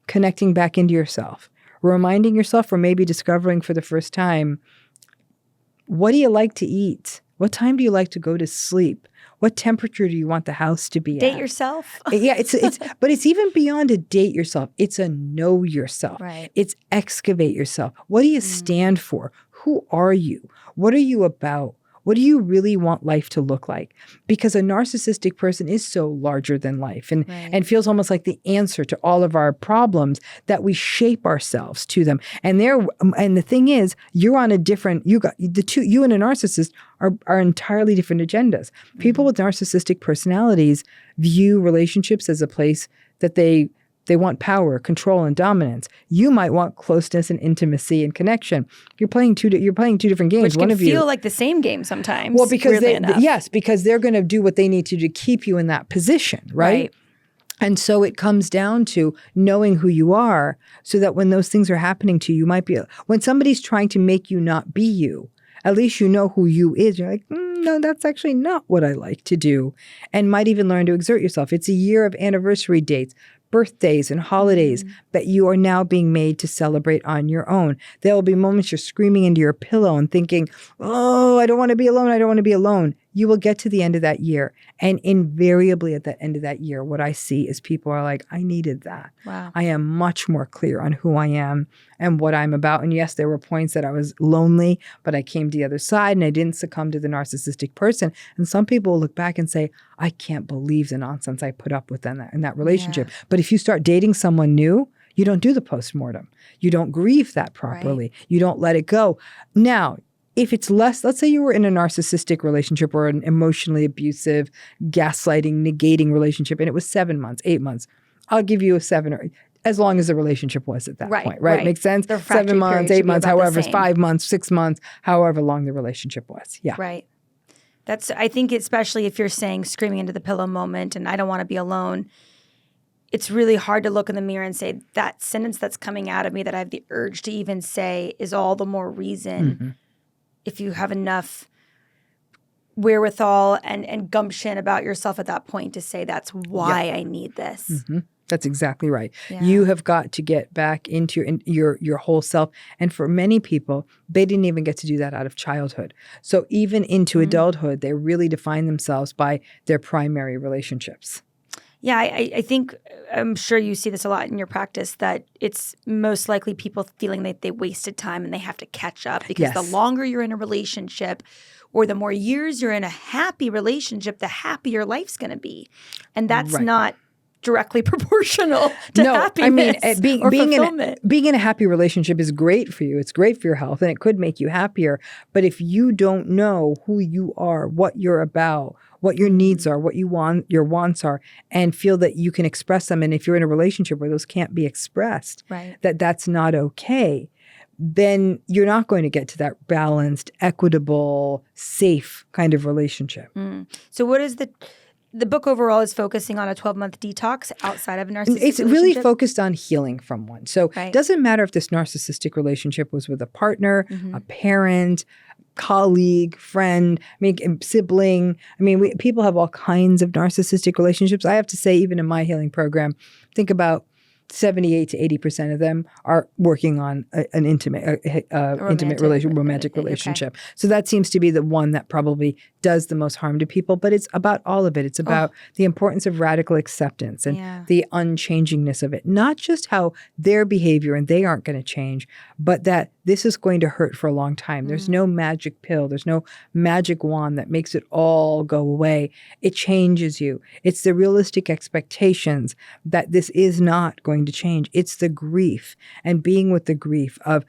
connecting back into yourself, reminding yourself, or maybe discovering for the first time, what do you like to eat? What time do you like to go to sleep? What temperature do you want the house to be at? Date yourself. Yeah, but it's even beyond a date yourself. It's a know yourself. It's excavate yourself. What do you stand for? Who are you? What are you about? What do you really want life to look like? Because a narcissistic person is so larger than life and feels almost like the answer to all of our problems, that we shape ourselves to them. And the thing is, you're on a different, you and a narcissist are entirely different agendas. People with narcissistic personalities view relationships as a place that they want power, control, and dominance. You might want closeness and intimacy and connection. You're playing two different games. Which can feel like the same game sometimes. Well, because because they're going to do what they need to keep you in that position, right? And so it comes down to knowing who you are, so that when those things are happening to you, when somebody's trying to make you not be you, at least you know who you is. You're like, no, that's actually not what I like to do, and might even learn to exert yourself. It's a year of anniversary dates, birthdays and holidays that you are now being made to celebrate on your own. There will be moments you're screaming into your pillow and thinking, oh, I don't want to be alone. I don't want to be alone. You will get to the end of that year. And invariably at the end of that year, what I see is people are like, I needed that. Wow. I am much more clear on who I am and what I'm about. And yes, there were points that I was lonely, but I came to the other side and I didn't succumb to the narcissistic person. And some people will look back and say, I can't believe the nonsense I put up with in that relationship. But if you start dating someone new, you don't do the postmortem. You don't grieve that properly. You don't let it go. Now, if it's less, let's say you were in a narcissistic relationship or an emotionally abusive, gaslighting, negating relationship, and it was 7 months, 8 months, I'll give you a 7 or as long as the relationship was at that point, right? Makes sense? 7 months, 8 months, however, 5 months, 6 months, however long the relationship was. Yeah. Right. I think especially if you're saying screaming into the pillow moment and I don't want to be alone, it's really hard to look in the mirror and say that sentence that's coming out of me that I have the urge to even say is all the more reason if you have enough wherewithal and gumption about yourself at that point to say that's why I need this. That's exactly right. Yeah. You have got to get back into your whole self. And for many people, they didn't even get to do that out of childhood. So even into adulthood, they really define themselves by their primary relationships. Yeah, I think, I'm sure you see this a lot in your practice, that it's most likely people feeling that they wasted time and they have to catch up because the longer you're in a relationship or the more years you're in a happy relationship, the happier life's going to be. And that's not directly proportional to happiness or fulfillment. Being in a happy relationship is great for you. It's great for your health, and it could make you happier. But if you don't know who you are, what you're about, what your needs are, what you want, your wants are, and feel that you can express them, and if you're in a relationship where those can't be expressed, that's not okay, then you're not going to get to that balanced, equitable, safe kind of relationship. So what is the book overall is focusing on a 12-month detox outside of a narcissistic It's relationship? really focused on healing from one. So it doesn't matter if this narcissistic relationship was with a partner, a parent, colleague, friend, sibling. People have all kinds of narcissistic relationships. I have to say, even in my healing program, think about 78 to 80% of them are working on an romantic relationship. So that seems to be the one that probably does the most harm to people. But it's about all of it. It's about the importance of radical acceptance and the unchangingness of it. Not just how their behavior and they aren't going to change, but that this is going to hurt for a long time. There's no magic pill. There's no magic wand that makes it all go away. It changes you. It's the realistic expectations that this is not going to change. It's the grief and being with the grief of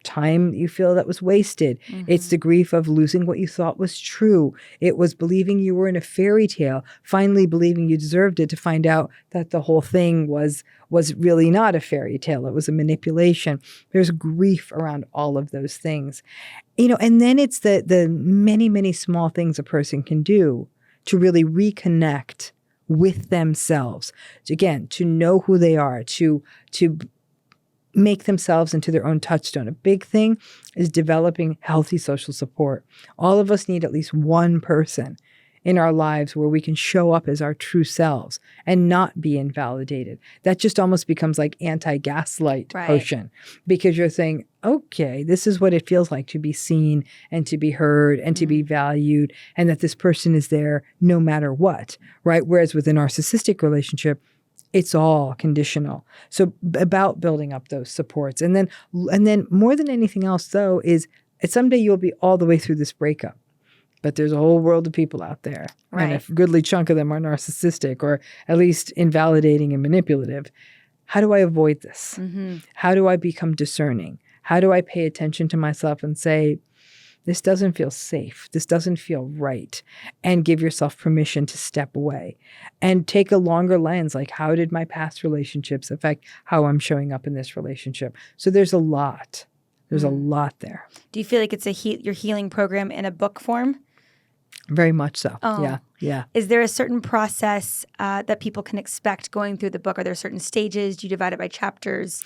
time you feel that was wasted. It's the grief of losing what you thought was true. It was believing you were in a fairy tale, finally believing you deserved it, to find out that the whole thing was really not a fairy tale. It was a manipulation. There's grief around all of those things. And then it's the many, many small things a person can do to really reconnect with themselves. Again, to know who they are, to make themselves into their own touchstone. A big thing is developing healthy social support. All of us need at least one person in our lives where we can show up as our true selves and not be invalidated. That just almost becomes like anti-gaslight potion, because you're saying, okay, this is what it feels like to be seen and to be heard and to be valued, and that this person is there no matter what, right? Whereas with a narcissistic relationship, it's all conditional. So about building up those supports. And then more than anything else, though, is someday you'll be all the way through this breakup. But there's a whole world of people out there. And a goodly chunk of them are narcissistic, or at least invalidating and manipulative. How do I avoid this? How do I become discerning? How do I pay attention to myself and say, this doesn't feel safe. This doesn't feel right. And give yourself permission to step away and take a longer lens. Like, how did my past relationships affect how I'm showing up in this relationship? So there's a lot. There's a lot there. Do you feel like it's your healing program in a book form? Very much so. Yeah. Is there a certain process that people can expect going through the book? Are there certain stages? Do you divide it by chapters?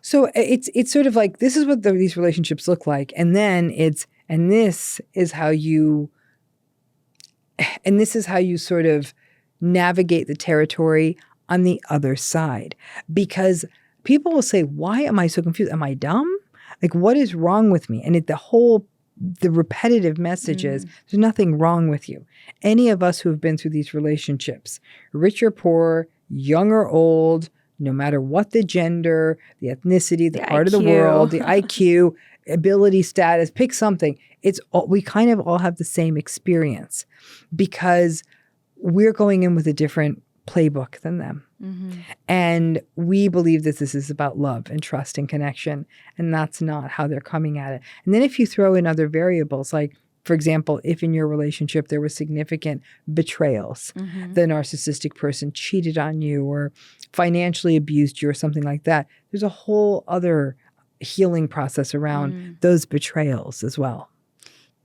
So it's sort of like, this is what these relationships look like. And then this is how you sort of navigate the territory on the other side. Because people will say, why am I so confused? Am I dumb? Like, what is wrong with me? And the repetitive message is, there's nothing wrong with you. Any of us who have been through these relationships, rich or poor, young or old, no matter what the gender, the ethnicity, the part of the world, the IQ, ability, status, pick something. We kind of all have the same experience, because we're going in with a different playbook than them. And we believe that this is about love and trust and connection, and that's not how they're coming at it. And then if you throw in other variables, like, for example, if in your relationship there were significant betrayals, the narcissistic person cheated on you or financially abused you or something like that, there's a whole other healing process around those betrayals as well.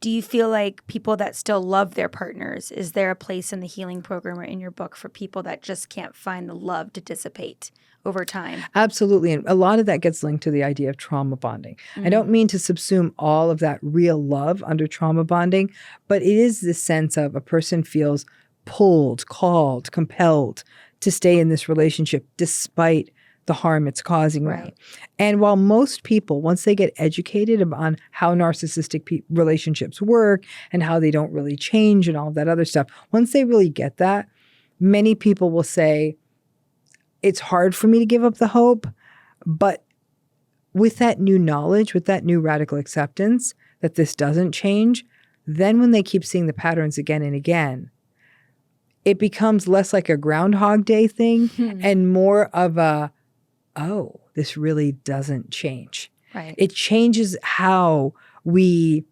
Do you feel like people that still love their partners, is there a place in the healing program or in your book for people that just can't find the love to dissipate over time? Absolutely. And a lot of that gets linked to the idea of trauma bonding. I don't mean to subsume all of that real love under trauma bonding, but it is the sense of a person feels pulled, called, compelled to stay in this relationship despite the harm it's causing them. And while most people, once they get educated on how narcissistic relationships work and how they don't really change and all of that other stuff, once they really get that, many people will say, it's hard for me to give up the hope. But with that new knowledge, with that new radical acceptance that this doesn't change, then when they keep seeing the patterns again and again, it becomes less like a Groundhog Day thing and more of a, oh, this really doesn't change. Right. It changes how we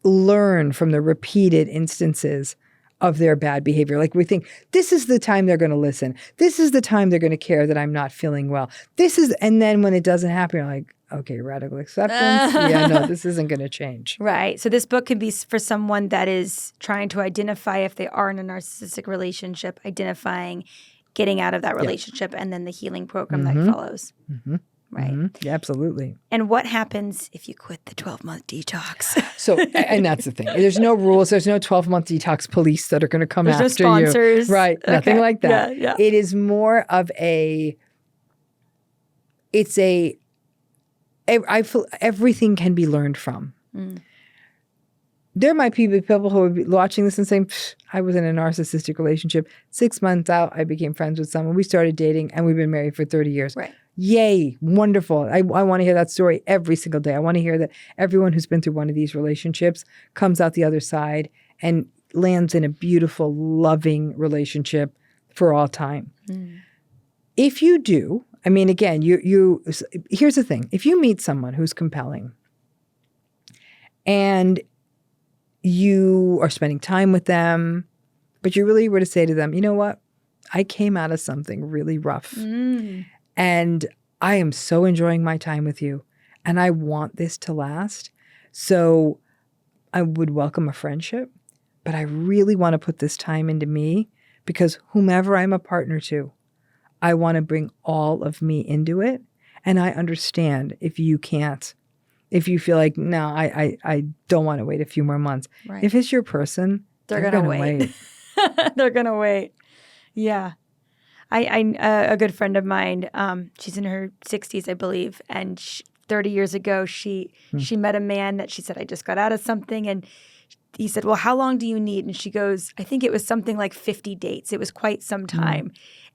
learn from the repeated instances of their bad behavior. Like we think, this is the time they're going to listen. This is the time they're going to care that I'm not feeling well. And then when it doesn't happen, you're like, okay, radical acceptance. Yeah, no, this isn't going to change. Right. So this book can be for someone that is trying to identify if they are in a narcissistic relationship, identifying, getting out of that relationship, and then the healing program that follows. Right. Yeah, absolutely. And what happens if you quit the 12-month detox? So, and that's the thing. There's no rules. There's no 12-month detox police that are going to come after you. There's no sponsors. Right. Okay. Nothing like that. Yeah. It is more of I feel everything can be learned from. There might be people who would be watching this and saying, I was in a narcissistic relationship. 6 months out, I became friends with someone. We started dating and we've been married for 30 years. Right. Yay. Wonderful. I want to hear that story every single day. I want to hear that everyone who's been through one of these relationships comes out the other side and lands in a beautiful, loving relationship for all time. If you do, I mean, again, here's the thing. If you meet someone who's compelling and you are spending time with them, but you really were to say to them, you know what? I came out of something really rough and I am so enjoying my time with you and I want this to last. So I would welcome a friendship, but I really want to put this time into me because whomever I'm a partner to, I want to bring all of me into it. And I understand if you can't, if you feel like, no, I don't want to wait a few more months. Right. If it's your person, they're going to wait. They're going to wait. Yeah. A good friend of mine, she's in her 60s, I believe. And 30 years ago, she met a man that she said, I just got out of something. And he said, well, how long do you need? And she goes, I think it was something like 50 dates. It was quite some time.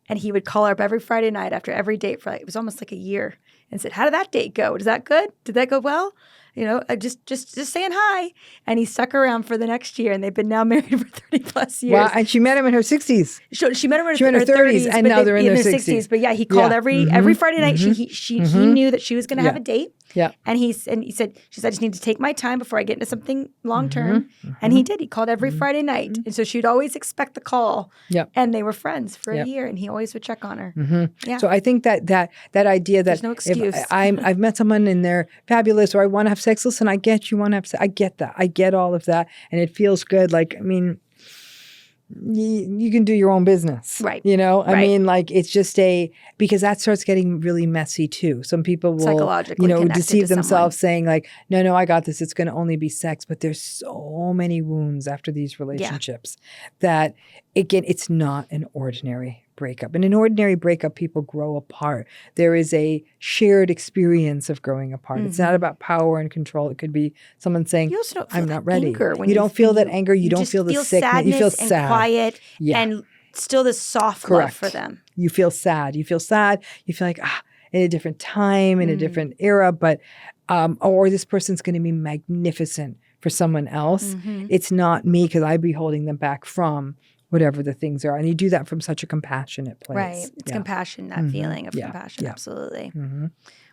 And he would call her up every Friday night after every date for it was almost like a year and said, how did that date go? Was that good? Did that go well? You know, just saying hi. And he stuck around for the next year and they've been now married for 30 plus years. Wow. And she met him in her 60s. She met him in her 30s and now they're in their 60s. But yeah, he called every Friday night. He knew that she was going to have a date. Yeah. And she said, I just need to take my time before I get into something long term. And he did. He called every Friday night. And so she'd always expect the call. Yeah. And they were friends for a year and he always would check on her. Yeah. So I think that idea that there's no excuse. If I've met someone and they're fabulous or I want to have sex, listen, I get you want to have sex. I get that. I get all of that. And it feels good. Like, I mean, you can do your own business. Right. You know, I mean, like it's just because that starts getting really messy too. Some people will, psychologically deceive themselves saying like, no, I got this. It's going to only be sex. But there's so many wounds after these relationships that it's not an ordinary breakup. In an ordinary breakup, people grow apart. There is a shared experience of growing apart. It's not about power and control. It could be someone saying, you also don't feel I'm not ready. You don't feel that anger. You don't feel the sickness. You feel sad. And quiet and still this soft love for them. You feel sad. You feel like, in a different time, in a different era, but, or this person's going to be magnificent for someone else. It's not me because I'd be holding them back from whatever the things are. And you do that from such a compassionate place. Right. It's compassion, that feeling of compassion. Yeah. Absolutely.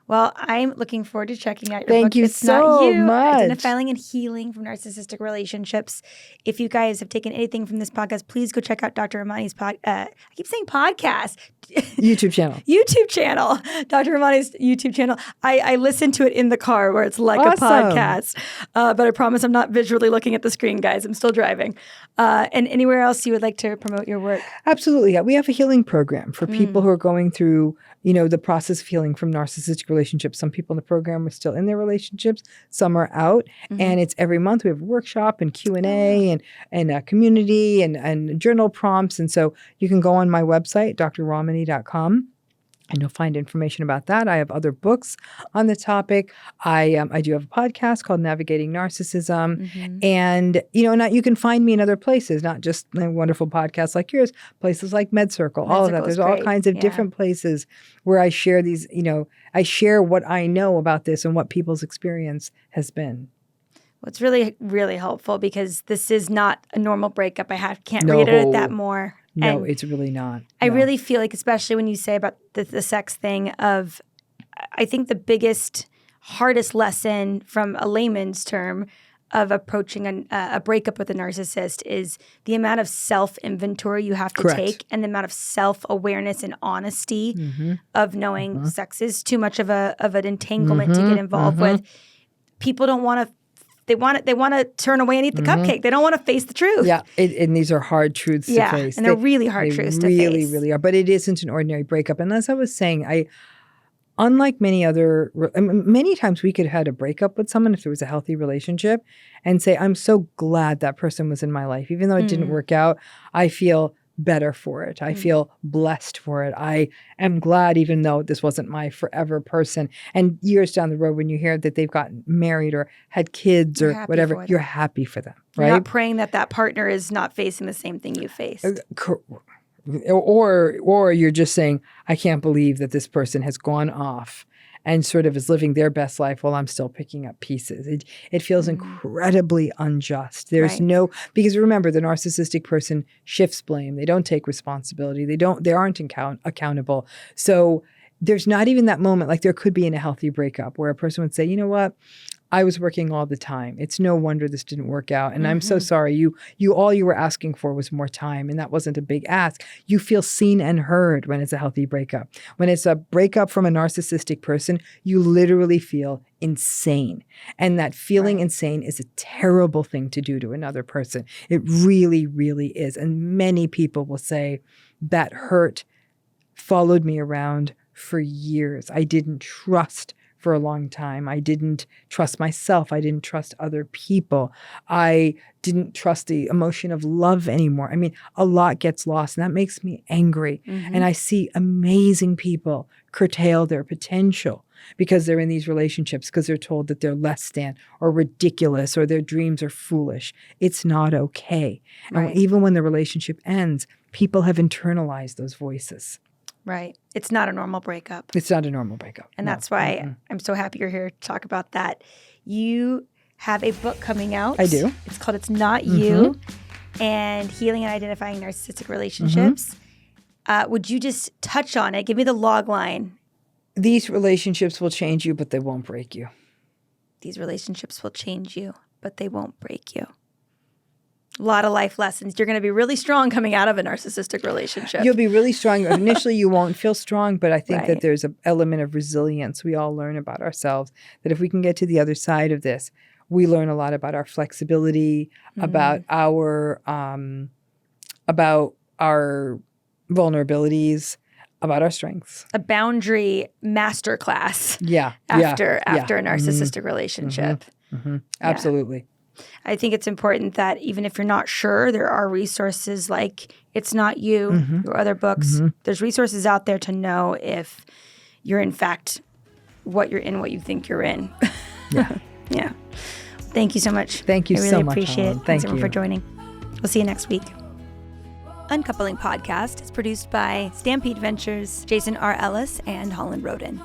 Well, I'm looking forward to checking out your book. Thank you It's so Not You, much. Identifying and Healing from Narcissistic Relationships. If you guys have taken anything from this podcast, please go check out Dr. Ramani's I keep saying podcast. YouTube channel. Dr. Ramani's YouTube channel. I listen to it in the car where it's like a podcast. But I promise I'm not visually looking at the screen, guys. I'm still driving. And anywhere else you would like to promote your work? Absolutely. Yeah. We have a healing program for people who are going through, the process of healing from narcissistic relationships. Some people in the program are still in their relationships. Some are out. And it's every month we have a workshop and Q&A and a community and journal prompts. And so you can go on my website, drramani.com. And you'll find information about that. I have other books on the topic. I do have a podcast called Navigating Narcissism. And, you can find me in other places, not just a wonderful podcast like yours, places like MedCircle, all of that. There's all kinds of different places where I share these, I share what I know about this and what people's experience has been. Well, it's really, really helpful because this is not a normal breakup. Can't reiterate that more. No, And it's really not. I really feel like, especially when you say about the sex thing of, I think the biggest, hardest lesson from a layman's term of approaching a breakup with a narcissist is the amount of self-inventory you have to take and the amount of self-awareness and honesty of knowing sex is too much of an entanglement to get involved with. People don't want to. They want to turn away and eat the cupcake. They don't want to face the truth. Yeah, and these are hard truths to face. And they're really hard truths to face. They really, really are. But it isn't an ordinary breakup. And as I was saying, unlike many times we could have had a breakup with someone if there was a healthy relationship and say, I'm so glad that person was in my life. Even though it didn't work out, I feel better for it. I feel blessed for it. I am glad even though this wasn't my forever person. And years down the road when you hear that they've gotten married or had kids or whatever, you're happy for them, right? You're not praying that partner is not facing the same thing you faced. Or you're just saying, I can't believe that this person has gone off and sort of is living their best life while I'm still picking up pieces. It feels incredibly unjust. There's because remember, the narcissistic person shifts blame. They don't take responsibility. They aren't accountable. So there's not even that moment, like there could be in a healthy breakup where a person would say, you know what? I was working all the time. It's no wonder this didn't work out. And I'm so sorry. You all you were asking for was more time. And that wasn't a big ask. You feel seen and heard when it's a healthy breakup. When it's a breakup from a narcissistic person, you literally feel insane. And that feeling insane is a terrible thing to do to another person. It really, really is. And many people will say that hurt followed me around for years. I didn't trust for a long time. I didn't trust myself. I didn't trust other people. I didn't trust the emotion of love anymore. I mean, a lot gets lost and that makes me angry. And I see amazing people curtail their potential because they're in these relationships because they're told that they're less than or ridiculous or their dreams are foolish. It's not okay. And even when the relationship ends, people have internalized those voices. Right. It's not a normal breakup. It's not a normal breakup. And that's why I'm so happy you're here to talk about that. You have a book coming out. I do. It's called It's Not You and Healing and Identifying Narcissistic Relationships. Would you just touch on it? Give me the log line. These relationships will change you, but they won't break you. These relationships will change you, but they won't break you. A lot of life lessons. You're going to be really strong coming out of a narcissistic relationship. You'll be really strong. Initially, you won't feel strong, but I think that there's an element of resilience we all learn about ourselves, that if we can get to the other side of this, we learn a lot about our flexibility, about our vulnerabilities, about our strengths. A boundary masterclass. After a narcissistic relationship. Absolutely. I think it's important that even if you're not sure, there are resources like It's Not You, your other books. There's resources out there to know if you're in fact what you're in, what you think you're in. Yeah. Thank you so much. Thank you so much. I really appreciate it. Thanks everyone for joining. We'll see you next week. UnCoupling podcast is produced by Stampede Ventures, Jason R. Ellis, and Holland Roden.